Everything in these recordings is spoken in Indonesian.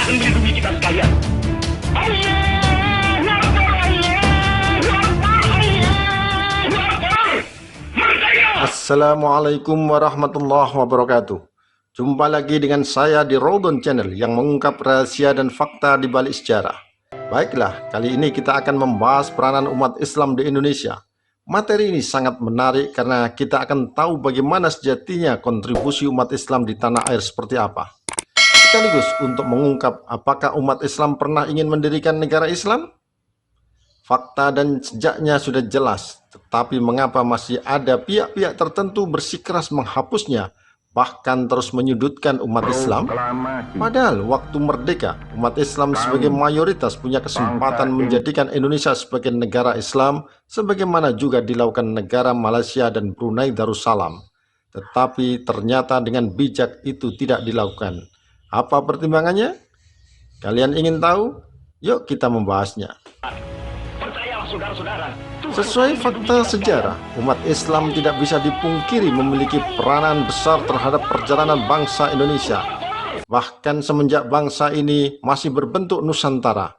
melindungi kita sekalian. Allahu Akbar, Allahu Akbar, Allahu Akbar. Merdeka! Assalamualaikum warahmatullahi wabarakatuh. Jumpa lagi dengan saya di Raudan Channel yang mengungkap rahasia dan fakta di balik sejarah. Baiklah, kali ini kita akan membahas peranan umat Islam di Indonesia. Materi ini sangat menarik karena kita akan tahu bagaimana sejatinya kontribusi umat Islam di tanah air seperti apa. Sekaligus untuk mengungkap apakah umat Islam pernah ingin mendirikan negara Islam? Fakta dan sejaknya sudah jelas, tetapi mengapa masih ada pihak-pihak tertentu bersikeras menghapusnya, bahkan terus menyudutkan umat Islam? Padahal waktu merdeka, umat Islam sebagai mayoritas punya kesempatan menjadikan Indonesia sebagai negara Islam, sebagaimana juga dilakukan negara Malaysia dan Brunei Darussalam. Tetapi ternyata dengan bijak itu tidak dilakukan. Apa pertimbangannya? Kalian ingin tahu? Yuk kita membahasnya. Sesuai fakta sejarah, umat Islam tidak bisa dipungkiri memiliki peranan besar terhadap perjalanan bangsa Indonesia. Bahkan semenjak bangsa ini masih berbentuk Nusantara,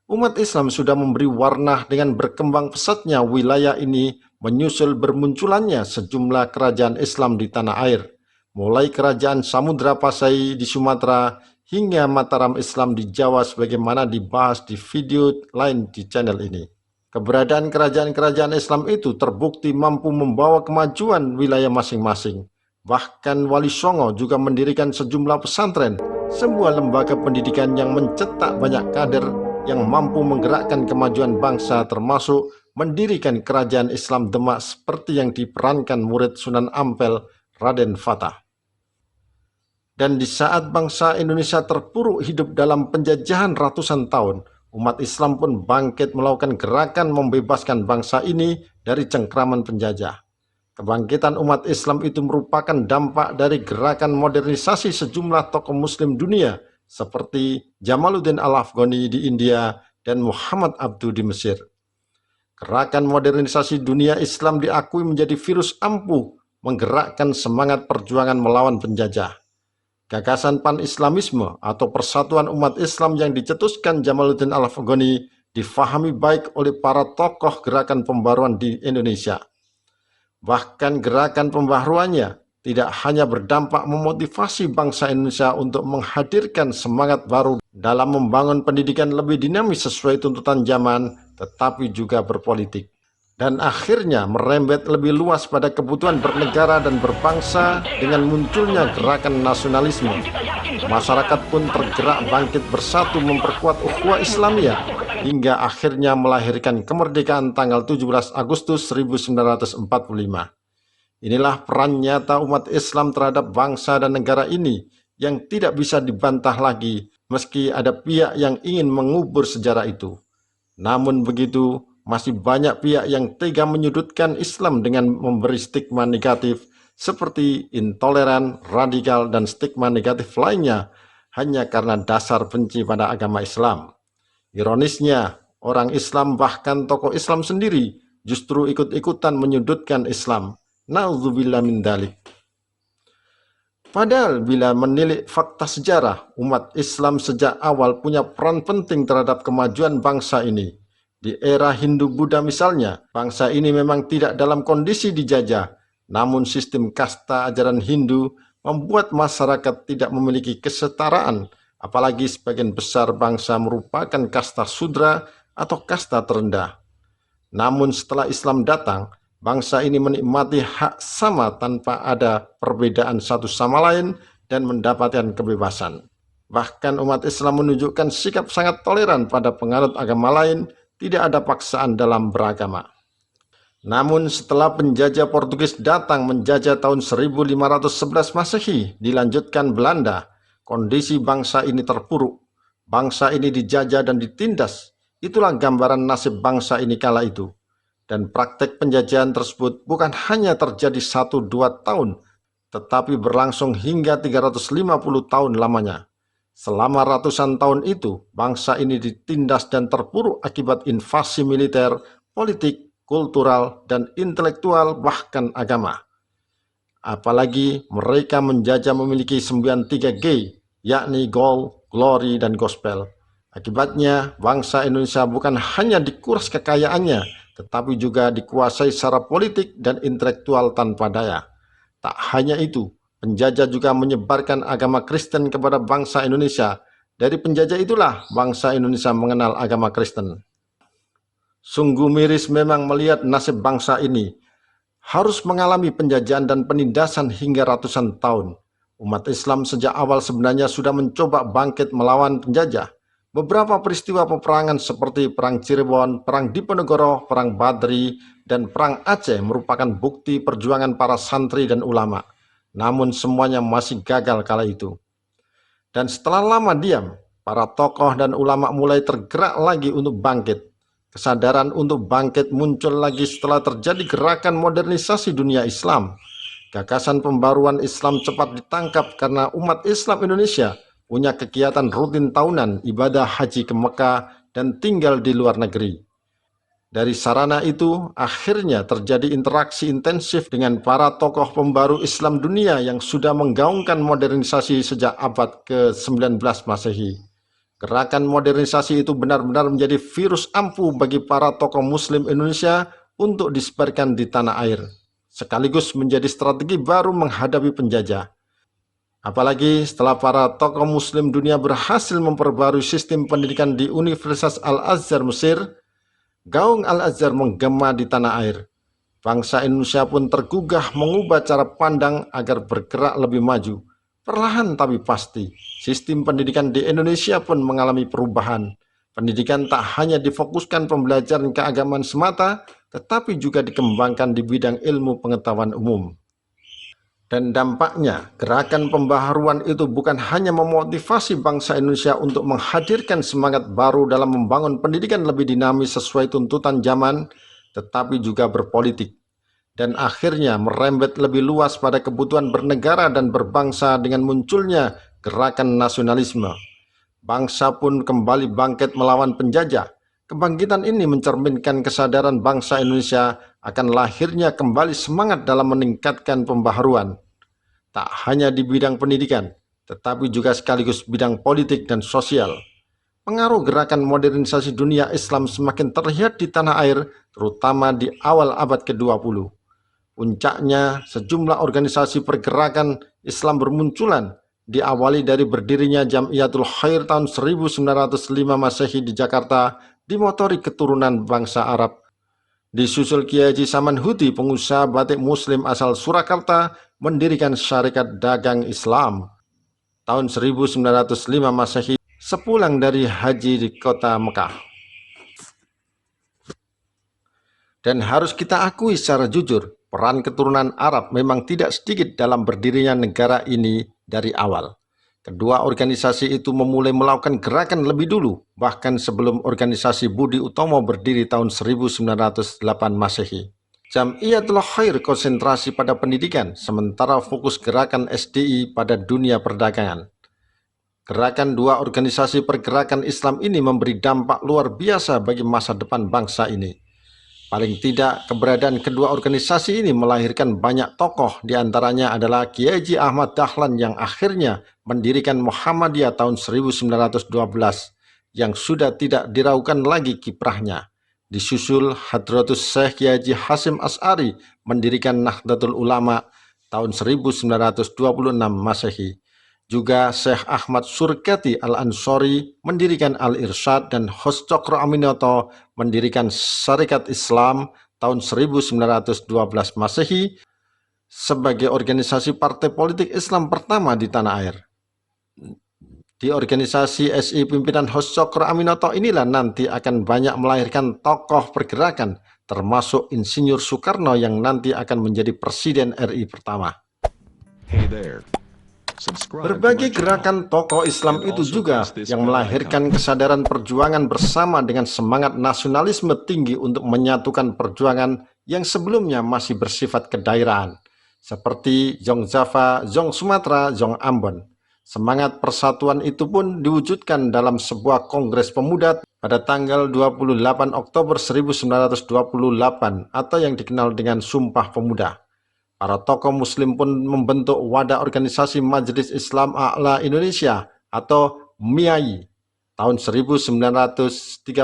umat Islam sudah memberi warna dengan berkembang pesatnya wilayah ini menyusul bermunculannya sejumlah kerajaan Islam di tanah air, mulai kerajaan Samudra Pasai di Sumatera hingga Mataram Islam di Jawa sebagaimana dibahas di video lain di channel ini. Keberadaan kerajaan-kerajaan Islam itu terbukti mampu membawa kemajuan wilayah masing-masing. Bahkan Wali Songo juga mendirikan sejumlah pesantren, sebuah lembaga pendidikan yang mencetak banyak kader yang mampu menggerakkan kemajuan bangsa, termasuk mendirikan kerajaan Islam Demak seperti yang diperankan murid Sunan Ampel, Raden Fatah. Dan di saat bangsa Indonesia terpuruk hidup dalam penjajahan ratusan tahun, umat Islam pun bangkit melakukan gerakan membebaskan bangsa ini dari cengkraman penjajah. Kebangkitan umat Islam itu merupakan dampak dari gerakan modernisasi sejumlah tokoh muslim dunia seperti Jamaluddin Al-Afghani di India dan Muhammad Abduh di Mesir. Gerakan modernisasi dunia Islam diakui menjadi virus ampuh menggerakkan semangat perjuangan melawan penjajah. Gagasan pan-Islamisme atau persatuan umat Islam yang dicetuskan Jamaluddin Al-Afghani difahami baik oleh para tokoh gerakan pembaruan di Indonesia. Bahkan gerakan pembaruannya tidak hanya berdampak memotivasi bangsa Indonesia untuk menghadirkan semangat baru dalam membangun pendidikan lebih dinamis sesuai tuntutan zaman, tetapi juga berpolitik. Dan akhirnya merembet lebih luas pada kebutuhan bernegara dan berbangsa dengan munculnya gerakan nasionalisme. Masyarakat pun tergerak bangkit bersatu memperkuat ukhuwah Islamiyah hingga akhirnya melahirkan kemerdekaan tanggal 17 Agustus 1945. Inilah peran nyata umat Islam terhadap bangsa dan negara ini yang tidak bisa dibantah lagi meski ada pihak yang ingin mengubur sejarah itu. Namun begitu, masih banyak pihak yang tega menyudutkan Islam dengan memberi stigma negatif seperti intoleran, radikal, dan stigma negatif lainnya hanya karena dasar benci pada agama Islam. Ironisnya, orang Islam bahkan tokoh Islam sendiri justru ikut-ikutan menyudutkan Islam. Na'udzubillah min dzalik. Padahal bila menilik fakta sejarah, umat Islam sejak awal punya peran penting terhadap kemajuan bangsa ini. Di era Hindu-Buddha misalnya, bangsa ini memang tidak dalam kondisi dijajah, namun sistem kasta ajaran Hindu membuat masyarakat tidak memiliki kesetaraan, apalagi sebagian besar bangsa merupakan kasta sudra atau kasta terendah. Namun setelah Islam datang, bangsa ini menikmati hak sama tanpa ada perbedaan satu sama lain dan mendapatkan kebebasan. Bahkan umat Islam menunjukkan sikap sangat toleran pada penganut agama lain, tidak ada paksaan dalam beragama. Namun setelah penjajah Portugis datang menjajah tahun 1511 Masehi dilanjutkan Belanda, kondisi bangsa ini terpuruk. Bangsa ini dijajah dan ditindas. Itulah gambaran nasib bangsa ini kala itu. Dan praktek penjajahan tersebut bukan hanya terjadi 1-2 tahun, tetapi berlangsung hingga 350 tahun lamanya. Selama ratusan tahun itu, bangsa ini ditindas dan terpuruk akibat invasi militer, politik, kultural, dan intelektual, bahkan agama. Apalagi mereka menjajah memiliki 93G, yakni Gaul, glory, dan gospel. Akibatnya, bangsa Indonesia bukan hanya dikuras kekayaannya, tetapi juga dikuasai secara politik dan intelektual tanpa daya. Tak hanya itu, penjajah juga menyebarkan agama Kristen kepada bangsa Indonesia. Dari penjajah itulah bangsa Indonesia mengenal agama Kristen. Sungguh miris memang melihat nasib bangsa ini harus mengalami penjajahan dan penindasan hingga ratusan tahun. Umat Islam sejak awal sebenarnya sudah mencoba bangkit melawan penjajah. Beberapa peristiwa peperangan seperti Perang Cirebon, Perang Diponegoro, Perang Badri, dan Perang Aceh merupakan bukti perjuangan para santri dan ulama. Namun semuanya masih gagal kala itu. Dan setelah lama diam, para tokoh dan ulama mulai tergerak lagi untuk bangkit. Kesadaran untuk bangkit muncul lagi setelah terjadi gerakan modernisasi dunia Islam. Gagasan pembaruan Islam cepat ditangkap karena umat Islam Indonesia punya kegiatan rutin tahunan ibadah haji ke Mekah dan tinggal di luar negeri. Dari sarana itu, akhirnya terjadi interaksi intensif dengan para tokoh pembaru Islam dunia yang sudah menggaungkan modernisasi sejak abad ke-19 Masehi. Gerakan modernisasi itu benar-benar menjadi virus ampuh bagi para tokoh Muslim Indonesia untuk disebarkan di tanah air, sekaligus menjadi strategi baru menghadapi penjajah. Apalagi setelah para tokoh Muslim dunia berhasil memperbarui sistem pendidikan di Universitas Al-Azhar Mesir, gaung Al-Azhar menggema di tanah air. Bangsa Indonesia pun tergugah mengubah cara pandang agar bergerak lebih maju. Perlahan tapi pasti, sistem pendidikan di Indonesia pun mengalami perubahan. Pendidikan tak hanya difokuskan pembelajaran keagamaan semata, tetapi juga dikembangkan di bidang ilmu pengetahuan umum. Dan dampaknya, gerakan pembaharuan itu bukan hanya memotivasi bangsa Indonesia untuk menghadirkan semangat baru dalam membangun pendidikan lebih dinamis sesuai tuntutan zaman, tetapi juga berpolitik. Dan akhirnya merembet lebih luas pada kebutuhan bernegara dan berbangsa dengan munculnya gerakan nasionalisme. Bangsa pun kembali bangkit melawan penjajah. Kebangkitan ini mencerminkan kesadaran bangsa Indonesia akan lahirnya kembali semangat dalam meningkatkan pembaharuan. Tak hanya di bidang pendidikan, tetapi juga sekaligus bidang politik dan sosial. Pengaruh gerakan modernisasi dunia Islam semakin terlihat di tanah air, terutama di awal abad ke-20. Puncaknya, sejumlah organisasi pergerakan Islam bermunculan, diawali dari berdirinya Jamiatul Khair tahun 1905 Masehi di Jakarta, dimotori keturunan bangsa Arab. Disusul Kiai Haji Samanhudi, pengusaha batik Muslim asal Surakarta, mendirikan Syarikat Dagang Islam tahun 1905 Masehi sepulang dari haji di kota Mekah. Dan harus kita akui secara jujur, peran keturunan Arab memang tidak sedikit dalam berdirinya negara ini dari awal. Kedua organisasi itu memulai melakukan gerakan lebih dulu, bahkan sebelum organisasi Budi Utomo berdiri tahun 1908 Masehi. Jamiatul Khair konsentrasi pada pendidikan, sementara fokus gerakan SDI pada dunia perdagangan. Gerakan dua organisasi pergerakan Islam ini memberi dampak luar biasa bagi masa depan bangsa ini. Paling tidak, keberadaan kedua organisasi ini melahirkan banyak tokoh, diantaranya adalah Kiai Haji Ahmad Dahlan yang akhirnya mendirikan Muhammadiyah tahun 1912, yang sudah tidak diragukan lagi kiprahnya. Disusul Hadratus Syekh Kiai Haji Hasyim Asy'ari mendirikan Nahdlatul Ulama tahun 1926 Masehi. Juga Syekh Ahmad Surkati Al-Ansori mendirikan Al-Irsyad dan Hos Cokro Aminoto mendirikan Syarikat Islam tahun 1912 Masehi sebagai organisasi partai politik Islam pertama di tanah air. Di organisasi SI pimpinan Hos Cokro Aminoto inilah nanti akan banyak melahirkan tokoh pergerakan, termasuk Insinyur Soekarno yang nanti akan menjadi Presiden RI pertama. Hey there. Berbagai gerakan tokoh Islam itu juga yang melahirkan kesadaran perjuangan bersama dengan semangat nasionalisme tinggi untuk menyatukan perjuangan yang sebelumnya masih bersifat kedaerahan, seperti Jong Java, Jong Sumatera, Jong Ambon. Semangat persatuan itu pun diwujudkan dalam sebuah kongres pemuda pada tanggal 28 Oktober 1928 atau yang dikenal dengan Sumpah Pemuda. Para tokoh Muslim pun membentuk wadah organisasi Majelis Islam A'la Indonesia atau Miyai tahun 1937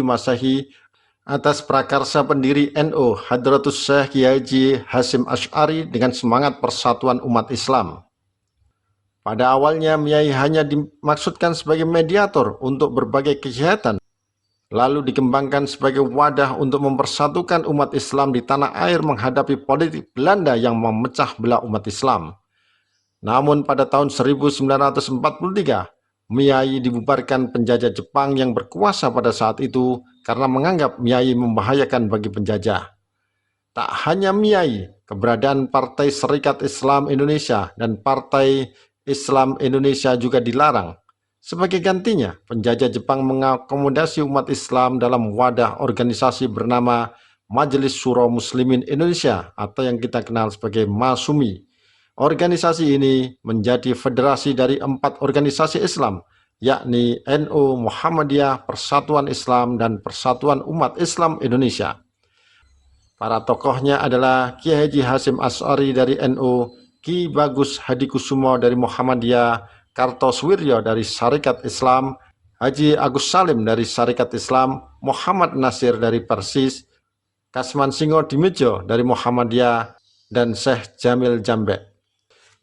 Masehi atas prakarsa pendiri NU Hadratus Syekh Kiai Haji Hasyim Asy'ari dengan semangat persatuan umat Islam. Pada awalnya Miyai hanya dimaksudkan sebagai mediator untuk berbagai kegiatan, lalu dikembangkan sebagai wadah untuk mempersatukan umat Islam di tanah air menghadapi politik Belanda yang memecah belah umat Islam. Namun pada tahun 1943, Miyai dibubarkan penjajah Jepang yang berkuasa pada saat itu karena menganggap Miyai membahayakan bagi penjajah. Tak hanya Miyai, keberadaan Partai Serikat Islam Indonesia dan Partai Islam Indonesia juga dilarang. Sebagai gantinya, penjajah Jepang mengakomodasi umat Islam dalam wadah organisasi bernama Majelis Syuro Muslimin Indonesia atau yang kita kenal sebagai MASUMI. Organisasi ini menjadi federasi dari 4 organisasi Islam, yakni NU, Muhammadiyah, Persatuan Islam, dan Persatuan Umat Islam Indonesia. Para tokohnya adalah Kiai Haji Hasyim Asy'ari dari NU, Ki Bagus Hadikusumo dari Muhammadiyah, Kartosuwiryo dari Sarekat Islam, Haji Agus Salim dari Sarekat Islam, Muhammad Nasir dari Persis, Kasman Singo Dimejo dari Muhammadiyah, dan Syekh Jamil Jambek.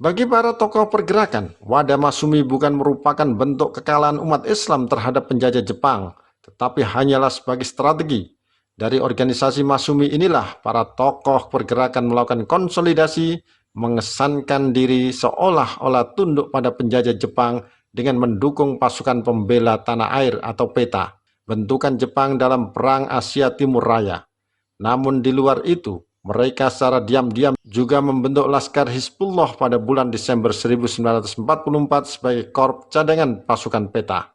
Bagi para tokoh pergerakan, wadah MASUMI bukan merupakan bentuk kekalahan umat Islam terhadap penjajah Jepang, tetapi hanyalah sebagai strategi. Dari organisasi MASUMI inilah para tokoh pergerakan melakukan konsolidasi, mengesankan diri seolah-olah tunduk pada penjajah Jepang dengan mendukung pasukan pembela tanah air atau PETA, bentukan Jepang dalam Perang Asia Timur Raya. Namun di luar itu, mereka secara diam-diam juga membentuk Laskar Hizbullah pada bulan Desember 1944 sebagai korps cadangan pasukan PETA.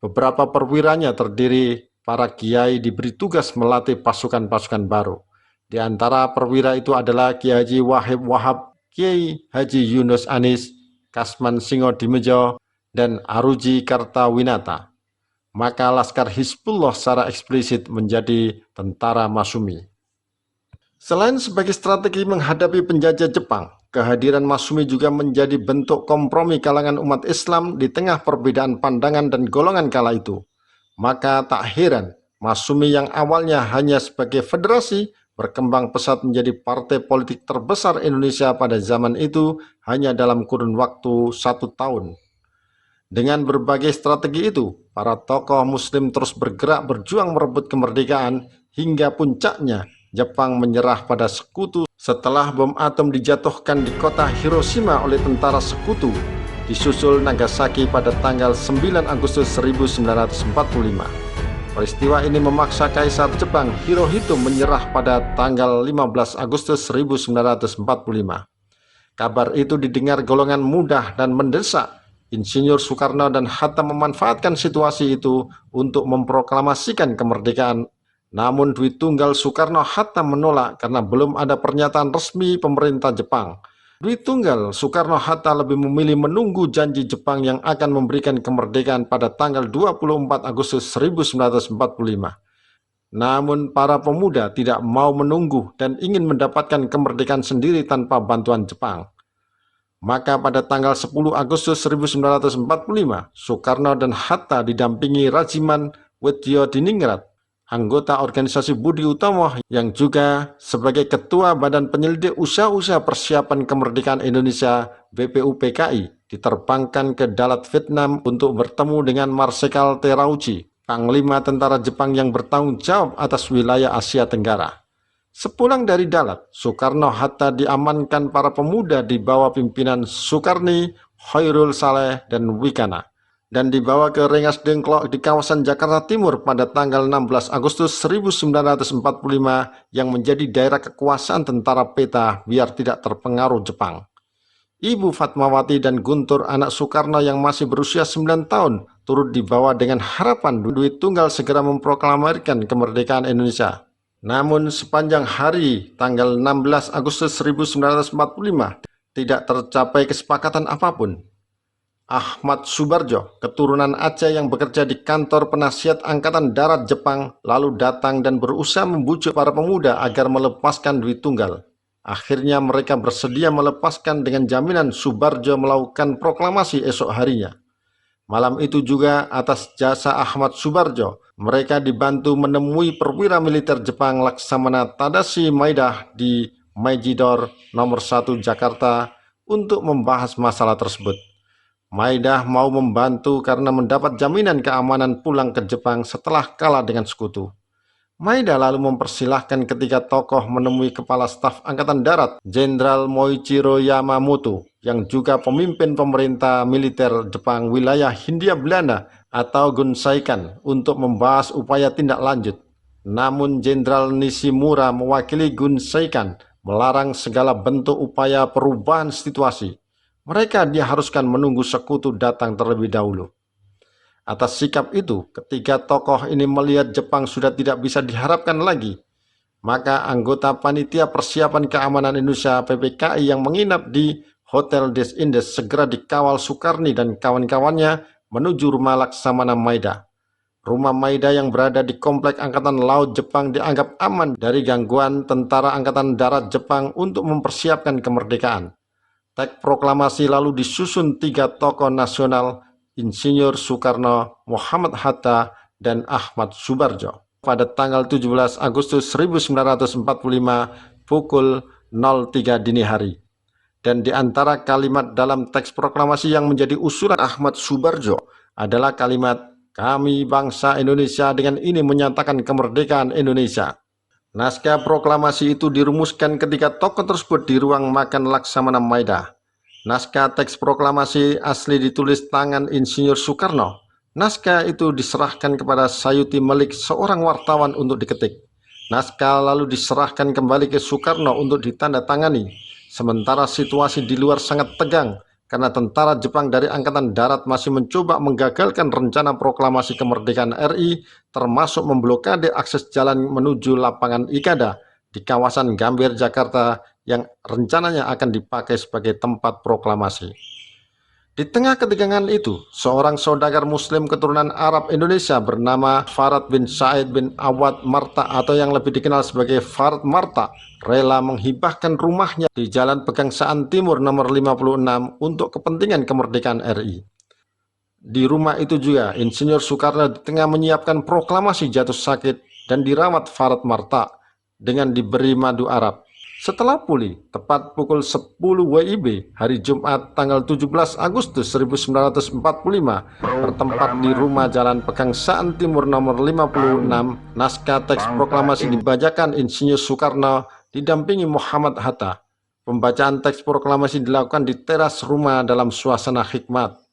Beberapa perwiranya terdiri para kiai diberi tugas melatih pasukan-pasukan baru. Di antara perwira itu adalah Kiai Haji Wahib Wahab, Kiai Haji Yunus Anis, Kasman Singo Dimejo, dan Aruji Kartawinata. Maka Laskar Hizbullah secara eksplisit menjadi tentara MASUMI. Selain sebagai strategi menghadapi penjajah Jepang, kehadiran MASUMI juga menjadi bentuk kompromi kalangan umat Islam di tengah perbedaan pandangan dan golongan kala itu. Maka tak heran, MASUMI yang awalnya hanya sebagai federasi, berkembang pesat menjadi partai politik terbesar Indonesia pada zaman itu hanya dalam kurun waktu 1 tahun. Dengan berbagai strategi itu, para tokoh muslim terus bergerak berjuang merebut kemerdekaan hingga puncaknya Jepang menyerah pada sekutu setelah bom atom dijatuhkan di kota Hiroshima oleh tentara sekutu, disusul Nagasaki pada tanggal 9 Agustus 1945. Peristiwa ini memaksa Kaisar Jepang Hirohito menyerah pada tanggal 15 Agustus 1945. Kabar itu didengar golongan muda dan mendesak. Insinyur Soekarno dan Hatta memanfaatkan situasi itu untuk memproklamasikan kemerdekaan. Namun Dwi Tunggal Soekarno-Hatta menolak karena belum ada pernyataan resmi pemerintah Jepang. Dwi Tunggal Soekarno-Hatta lebih memilih menunggu janji Jepang yang akan memberikan kemerdekaan pada tanggal 24 Agustus 1945. Namun para pemuda tidak mau menunggu dan ingin mendapatkan kemerdekaan sendiri tanpa bantuan Jepang. Maka pada tanggal 10 Agustus 1945, Soekarno dan Hatta didampingi Rajiman Widyodiningrat, anggota organisasi Budi Utomo yang juga sebagai Ketua Badan Penyelidik Usaha-Usaha Persiapan Kemerdekaan Indonesia BPUPKI, diterbangkan ke Dalat Vietnam untuk bertemu dengan Marsekal Terauchi, Panglima Tentara Jepang yang bertanggung jawab atas wilayah Asia Tenggara. Sepulang dari Dalat, Soekarno-Hatta diamankan para pemuda di bawah pimpinan Soekarni, Khairul Saleh, dan Wikana, dan dibawa ke Rengas Dengklok di kawasan Jakarta Timur pada tanggal 16 Agustus 1945 yang menjadi daerah kekuasaan tentara PETA biar tidak terpengaruh Jepang. Ibu Fatmawati dan Guntur, anak Soekarno yang masih berusia 9 tahun, turut dibawa dengan harapan Dwi Tunggal segera memproklamirkan kemerdekaan Indonesia. Namun sepanjang hari tanggal 16 Agustus 1945 tidak tercapai kesepakatan apapun. Ahmad Subarjo, keturunan Aceh yang bekerja di kantor penasihat Angkatan Darat Jepang, lalu datang dan berusaha membujuk para pemuda agar melepaskan Dwi Tunggal. Akhirnya mereka bersedia melepaskan dengan jaminan Subarjo melakukan proklamasi esok harinya. Malam itu juga atas jasa Ahmad Subarjo, mereka dibantu menemui perwira militer Jepang Laksamana Tadashi Maeda di Maijidor nomor 1 Jakarta untuk membahas masalah tersebut. Maeda mau membantu karena mendapat jaminan keamanan pulang ke Jepang setelah kalah dengan sekutu. Maeda lalu mempersilahkan ketiga tokoh menemui Kepala Staf Angkatan Darat, Jenderal Moichiro Yamamoto, yang juga pemimpin pemerintah militer Jepang wilayah Hindia Belanda atau Gunsaikan untuk membahas upaya tindak lanjut. Namun Jenderal Nishimura mewakili Gunsaikan melarang segala bentuk upaya perubahan situasi. Mereka diharuskan menunggu sekutu datang terlebih dahulu. Atas sikap itu, ketiga tokoh ini melihat Jepang sudah tidak bisa diharapkan lagi. Maka anggota Panitia Persiapan Keamanan Indonesia PPKI yang menginap di Hotel Des Indes segera dikawal Soekarni dan kawan-kawannya menuju rumah Laksamana Maeda. Rumah Maeda yang berada di Komplek Angkatan Laut Jepang dianggap aman dari gangguan tentara Angkatan Darat Jepang untuk mempersiapkan kemerdekaan. Teks proklamasi lalu disusun tiga tokoh nasional, Insinyur Soekarno, Muhammad Hatta, dan Ahmad Subarjo. Pada tanggal 17 Agustus 1945 pukul 03 dini hari. Dan di antara kalimat dalam teks proklamasi yang menjadi usulan Ahmad Subarjo adalah kalimat, "Kami bangsa Indonesia dengan ini menyatakan kemerdekaan Indonesia." Naskah proklamasi itu dirumuskan ketika tokoh tersebut di ruang makan Laksamana Maeda. Naskah teks proklamasi asli ditulis tangan Insinyur Soekarno. Naskah itu diserahkan kepada Sayuti Melik, seorang wartawan, untuk diketik. Naskah lalu diserahkan kembali ke Soekarno untuk ditandatangani. Sementara situasi di luar sangat tegang karena tentara Jepang dari Angkatan Darat masih mencoba menggagalkan rencana proklamasi kemerdekaan RI, termasuk memblokade akses jalan menuju lapangan Ikada di kawasan Gambir, Jakarta, yang rencananya akan dipakai sebagai tempat proklamasi. Di tengah ketegangan itu, seorang saudagar Muslim keturunan Arab Indonesia bernama Farad bin Said bin Awad Marta atau yang lebih dikenal sebagai Farad Marta rela menghibahkan rumahnya di Jalan Pegangsaan Timur nomor 56 untuk kepentingan kemerdekaan RI. Di rumah itu juga, Insinyur Soekarno di tengah menyiapkan proklamasi jatuh sakit dan dirawat Farad Marta dengan diberi madu Arab. Setelah pulih, tepat pukul 10 WIB, hari Jumat tanggal 17 Agustus 1945, bertempat di rumah Jalan Pegangsaan Timur nomor 56, naskah teks proklamasi dibacakan Insinyur Soekarno didampingi Muhammad Hatta. Pembacaan teks proklamasi dilakukan di teras rumah dalam suasana hikmat.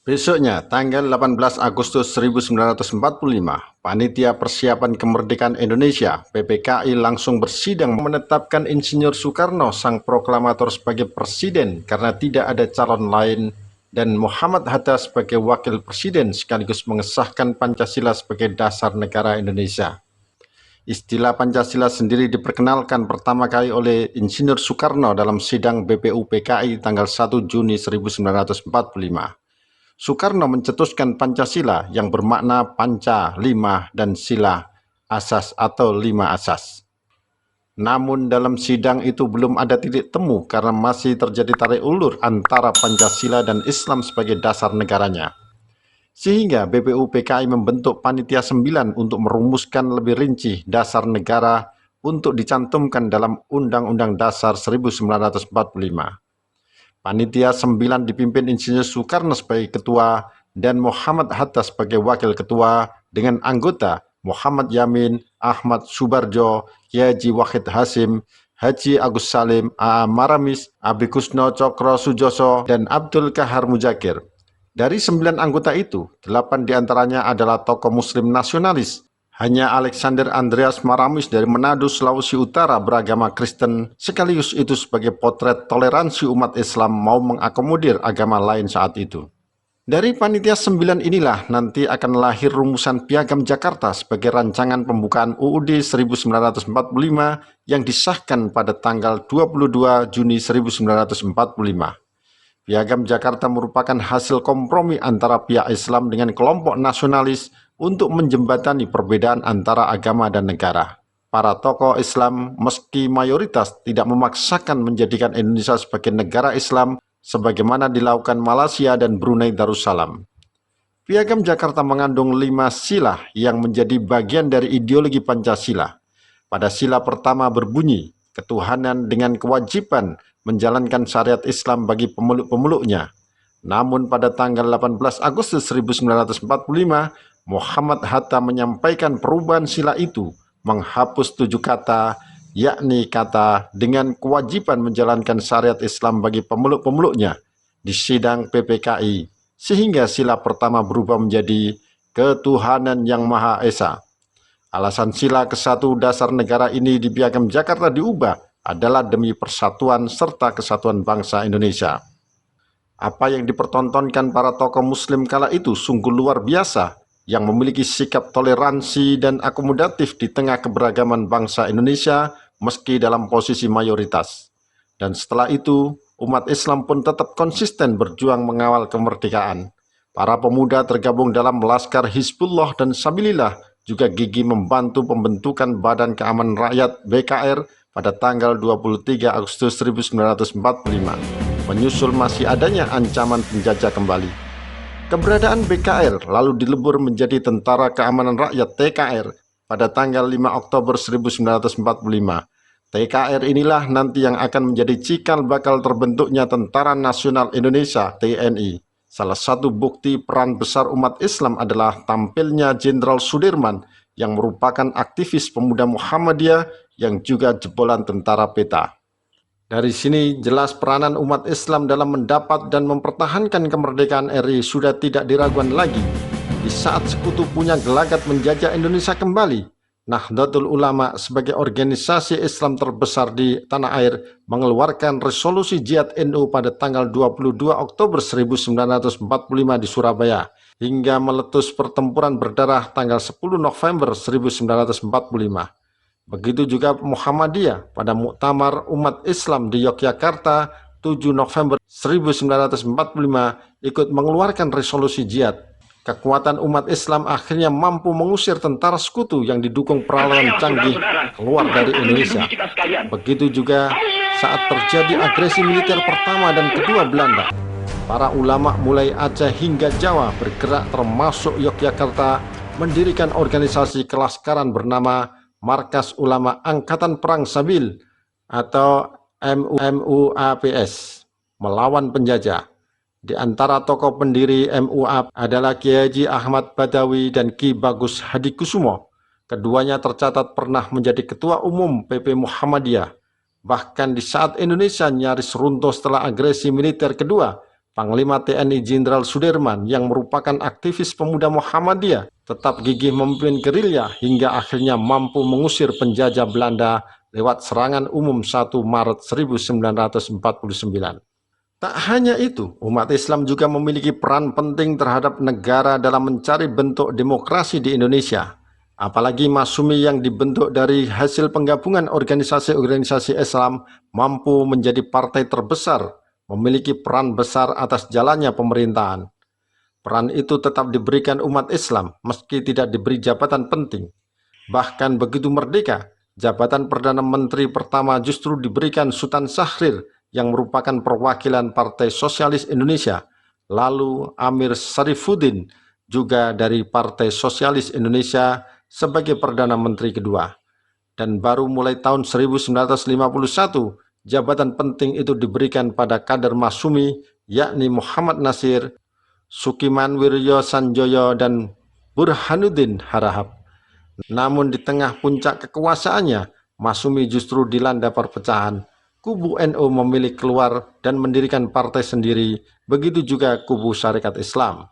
Besoknya, tanggal 18 Agustus 1945, Panitia Persiapan Kemerdekaan Indonesia (PPKI) langsung bersidang menetapkan Insinyur Soekarno sang proklamator sebagai presiden karena tidak ada calon lain, dan Muhammad Hatta sebagai wakil presiden sekaligus mengesahkan Pancasila sebagai dasar negara Indonesia. Istilah Pancasila sendiri diperkenalkan pertama kali oleh Insinyur Soekarno dalam sidang BPU PKI tanggal 1 Juni 1945. Soekarno mencetuskan Pancasila yang bermakna panca, lima, dan sila, asas atau lima asas. Namun dalam sidang itu belum ada titik temu karena masih terjadi tarik ulur antara Pancasila dan Islam sebagai dasar negaranya. Sehingga BPU PKI membentuk Panitia 9 untuk merumuskan lebih rinci dasar negara untuk dicantumkan dalam Undang-Undang Dasar 1945. Panitia 9 dipimpin Insinyur Soekarno sebagai ketua dan Muhammad Hatta sebagai wakil ketua dengan anggota Muhammad Yamin, Ahmad Subarjo, Haji Wahid Hasim, Haji Agus Salim, A.A. Maramis, Abi Kusno Cokro Sujoso, dan Abdul Kahar Mujakir. Dari 9 anggota itu, 8 diantaranya adalah tokoh muslim nasionalis. Hanya Alexander Andreas Maramis dari Manado, Sulawesi Utara beragama Kristen, sekaligus itu sebagai potret toleransi umat Islam mau mengakomodir agama lain saat itu. Dari Panitia 9 inilah nanti akan lahir rumusan Piagam Jakarta sebagai rancangan pembukaan UUD 1945 yang disahkan pada tanggal 22 Juni 1945. Piagam Jakarta merupakan hasil kompromi antara pihak Islam dengan kelompok nasionalis untuk menjembatani perbedaan antara agama dan negara. Para tokoh Islam meski mayoritas tidak memaksakan menjadikan Indonesia sebagai negara Islam, sebagaimana dilakukan Malaysia dan Brunei Darussalam. Piagam Jakarta mengandung 5 sila yang menjadi bagian dari ideologi Pancasila. Pada sila pertama berbunyi, ketuhanan dengan kewajiban menjalankan syariat Islam bagi pemeluk-pemeluknya. Namun pada tanggal 18 Agustus 1945, Muhammad Hatta menyampaikan perubahan sila itu, menghapus 7 kata, yakni kata dengan kewajiban menjalankan syariat Islam bagi pemeluk-pemeluknya di sidang PPKI, sehingga sila pertama berubah menjadi ketuhanan yang Maha Esa. Alasan sila ke-1 dasar negara ini di Piagam Jakarta diubah adalah demi persatuan serta kesatuan bangsa Indonesia. Apa yang dipertontonkan para tokoh muslim kala itu sungguh luar biasa, yang memiliki sikap toleransi dan akomodatif di tengah keberagaman bangsa Indonesia meski dalam posisi mayoritas. Dan setelah itu, umat Islam pun tetap konsisten berjuang mengawal kemerdekaan. Para pemuda tergabung dalam Laskar Hizbullah dan Sabilillah juga gigih membantu pembentukan Badan Keamanan Rakyat BKR pada tanggal 23 Agustus 1945, menyusul masih adanya ancaman penjajah kembali. Keberadaan BKR lalu dilebur menjadi Tentara Keamanan Rakyat TKR pada tanggal 5 Oktober 1945. TKR inilah nanti yang akan menjadi cikal bakal terbentuknya Tentara Nasional Indonesia TNI. Salah satu bukti peran besar umat Islam adalah tampilnya Jenderal Sudirman yang merupakan aktivis pemuda Muhammadiyah yang juga jebolan tentara peta. Dari sini jelas peranan umat Islam dalam mendapat dan mempertahankan kemerdekaan RI sudah tidak diragukan lagi. Di saat sekutu punya gelagat menjajah Indonesia kembali, Nahdlatul Ulama sebagai organisasi Islam terbesar di tanah air mengeluarkan resolusi jihad NU pada tanggal 22 Oktober 1945 di Surabaya hingga meletus pertempuran berdarah tanggal 10 November 1945. Begitu juga Muhammadiyah pada Muktamar Umat Islam di Yogyakarta 7 November 1945 ikut mengeluarkan resolusi jihad. Kekuatan umat Islam akhirnya mampu mengusir tentara sekutu yang didukung peralatan canggih keluar dari Indonesia. Begitu juga saat terjadi agresi militer pertama dan kedua Belanda. Para ulama mulai Aceh hingga Jawa bergerak termasuk Yogyakarta mendirikan organisasi kelaskaran bernama Markas Ulama Angkatan Perang Sabil atau MUAPS melawan penjajah. Di antara tokoh pendiri MUA adalah Kiai Haji Ahmad Badawi dan Ki Bagus Hadikusumo. Keduanya tercatat pernah menjadi Ketua Umum PP Muhammadiyah. Bahkan di saat Indonesia nyaris runtuh setelah agresi militer kedua, Panglima TNI Jenderal Sudirman yang merupakan aktivis pemuda Muhammadiyah tetap gigih memimpin gerilya hingga akhirnya mampu mengusir penjajah Belanda lewat serangan umum 1 Maret 1949. Tak hanya itu, umat Islam juga memiliki peran penting terhadap negara dalam mencari bentuk demokrasi di Indonesia. Apalagi Masyumi yang dibentuk dari hasil penggabungan organisasi-organisasi Islam mampu menjadi partai terbesar, memiliki peran besar atas jalannya pemerintahan. Peran itu tetap diberikan umat Islam meski tidak diberi jabatan penting. Bahkan begitu merdeka, jabatan Perdana Menteri pertama justru diberikan Sultan Syahrir yang merupakan perwakilan Partai Sosialis Indonesia, lalu Amir Syarifuddin juga dari Partai Sosialis Indonesia sebagai Perdana Menteri kedua. Dan baru mulai tahun 1951, jabatan penting itu diberikan pada kader Masyumi, yakni Muhammad Nasir, Sukiman Wiryo Sanjoyo, dan Burhanuddin Harahap. Namun di tengah puncak kekuasaannya, Masyumi justru dilanda perpecahan. Kubu NU memilih keluar dan mendirikan partai sendiri, begitu juga kubu Syarikat Islam.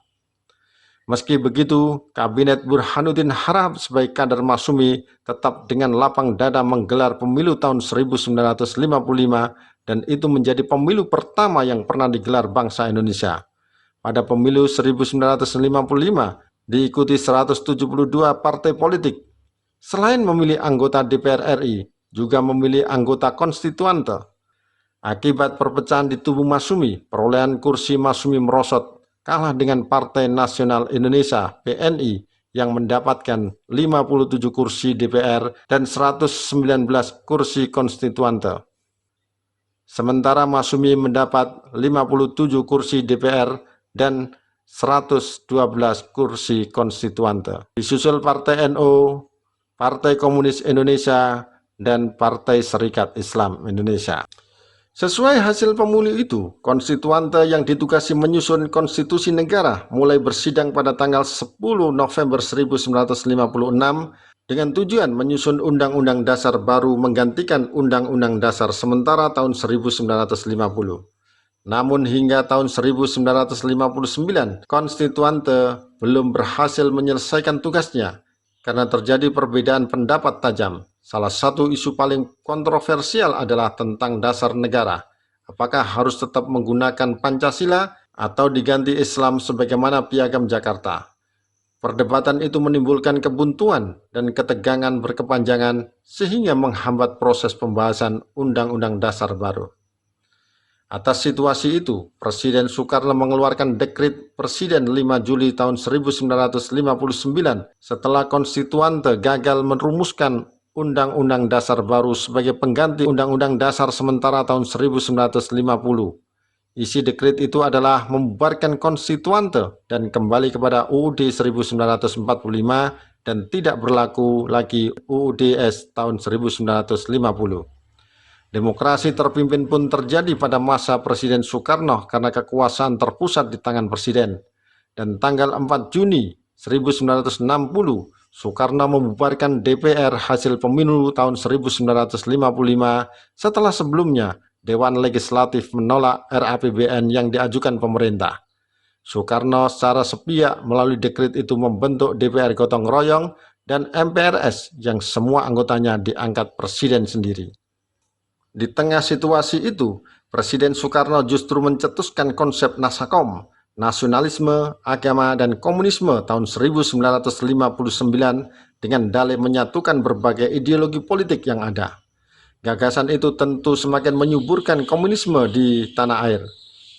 Meski begitu, Kabinet Burhanuddin Harahap sebagai kader Masyumi tetap dengan lapang dada menggelar pemilu tahun 1955 dan itu menjadi pemilu pertama yang pernah digelar bangsa Indonesia. Pada pemilu 1955 diikuti 172 partai politik. Selain memilih anggota DPR RI, juga memilih anggota konstituante. Akibat perpecahan di tubuh Masyumi, perolehan kursi Masyumi merosot, kalah dengan Partai Nasional Indonesia (PNI) yang mendapatkan 57 kursi DPR dan 119 kursi konstituante. sementara Masyumi mendapat 57 kursi DPR dan 112 kursi konstituante. Disusul Partai NU, Partai Komunis Indonesia, dan Partai Serikat Islam Indonesia. Sesuai hasil pemilu itu, konstituante yang ditugasi menyusun konstitusi negara mulai bersidang pada tanggal 10 November 1956 dengan tujuan menyusun Undang-Undang Dasar baru menggantikan Undang-Undang Dasar sementara tahun 1950. Namun hingga tahun 1959, konstituante belum berhasil menyelesaikan tugasnya karena terjadi perbedaan pendapat tajam. Salah satu isu paling kontroversial adalah tentang dasar negara. Apakah harus tetap menggunakan Pancasila atau diganti Islam sebagaimana Piagam Jakarta? Perdebatan itu menimbulkan kebuntuan dan ketegangan berkepanjangan sehingga menghambat proses pembahasan Undang-Undang Dasar baru. Atas situasi itu, Presiden Soekarno mengeluarkan dekret Presiden 5 Juli tahun 1959 setelah konstituante gagal merumuskan Undang-Undang Dasar baru sebagai pengganti Undang-Undang Dasar sementara tahun 1950. Isi dekret itu adalah membubarkan konstituante dan kembali kepada UUD 1945 dan tidak berlaku lagi UUDS tahun 1950. Demokrasi terpimpin pun terjadi pada masa Presiden Soekarno karena kekuasaan terpusat di tangan Presiden. Dan tanggal 4 Juni 1960, Soekarno membubarkan DPR hasil pemilu tahun 1955 setelah sebelumnya Dewan Legislatif menolak RAPBN yang diajukan pemerintah. Soekarno secara sepihak melalui dekret itu membentuk DPR gotong royong dan MPRS yang semua anggotanya diangkat Presiden sendiri. Di tengah situasi itu, Presiden Soekarno justru mencetuskan konsep Nasakom, nasionalisme, agama, dan komunisme tahun 1959 dengan dalih menyatukan berbagai ideologi politik yang ada. Gagasan itu tentu semakin menyuburkan komunisme di tanah air.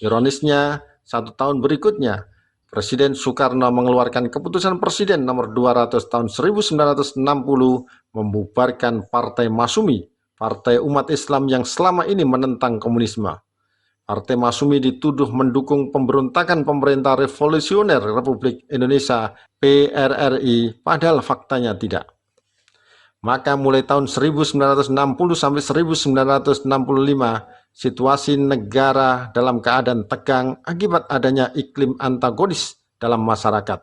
Ironisnya, 1 tahun berikutnya, Presiden Soekarno mengeluarkan keputusan Presiden nomor 200 tahun 1960 membubarkan Partai Masyumi, Partai Umat Islam yang selama ini menentang komunisme. Partai Masyumi dituduh mendukung pemberontakan Pemerintah Revolusioner Republik Indonesia PRRI, padahal faktanya tidak. Maka mulai tahun 1960 sampai 1965, situasi negara dalam keadaan tegang akibat adanya iklim antagonis dalam masyarakat.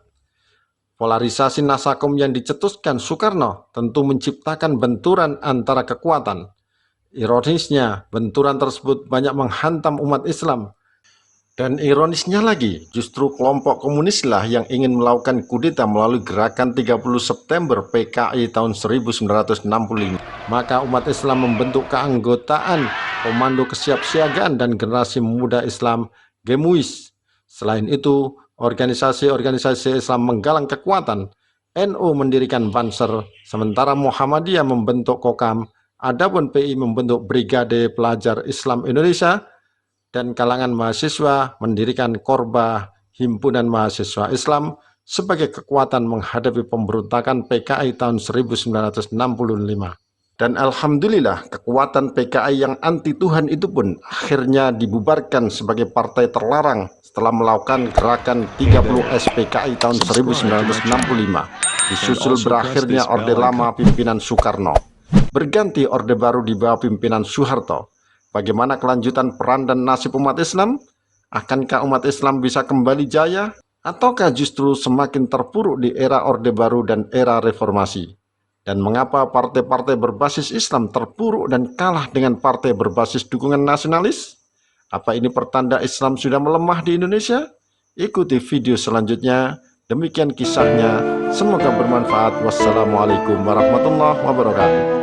Polarisasi Nasakom yang dicetuskan Soekarno tentu menciptakan benturan antara kekuatan. Ironisnya, benturan tersebut banyak menghantam umat Islam. Dan ironisnya lagi, justru kelompok komunislah yang ingin melakukan kudeta melalui gerakan 30 September PKI tahun 1965. Maka umat Islam membentuk keanggotaan Komando Kesiapsiagaan dan Generasi Muda Islam GEMUIS. Selain itu, organisasi-organisasi Islam menggalang kekuatan. NU mendirikan Banser, sementara Muhammadiyah membentuk Kokam, adapun PI membentuk Brigade Pelajar Islam Indonesia, dan kalangan mahasiswa mendirikan Korba, Himpunan Mahasiswa Islam, sebagai kekuatan menghadapi pemberontakan PKI tahun 1965. Dan alhamdulillah, kekuatan PKI yang anti Tuhan itu pun akhirnya dibubarkan sebagai partai terlarang setelah melakukan gerakan 30 SPKI tahun 1965, disusul berakhirnya Orde Lama pimpinan Soekarno. Berganti Orde Baru di bawah pimpinan Soeharto. Bagaimana kelanjutan peran dan nasib umat Islam? Akankah umat Islam bisa kembali jaya? Ataukah justru semakin terpuruk di era Orde Baru dan era reformasi? Dan mengapa partai-partai berbasis Islam terpuruk dan kalah dengan partai berbasis dukungan nasionalis? Apa ini pertanda Islam sudah melemah di Indonesia? Ikuti video selanjutnya. Demikian kisahnya. Semoga bermanfaat. Wassalamualaikum warahmatullahi wabarakatuh.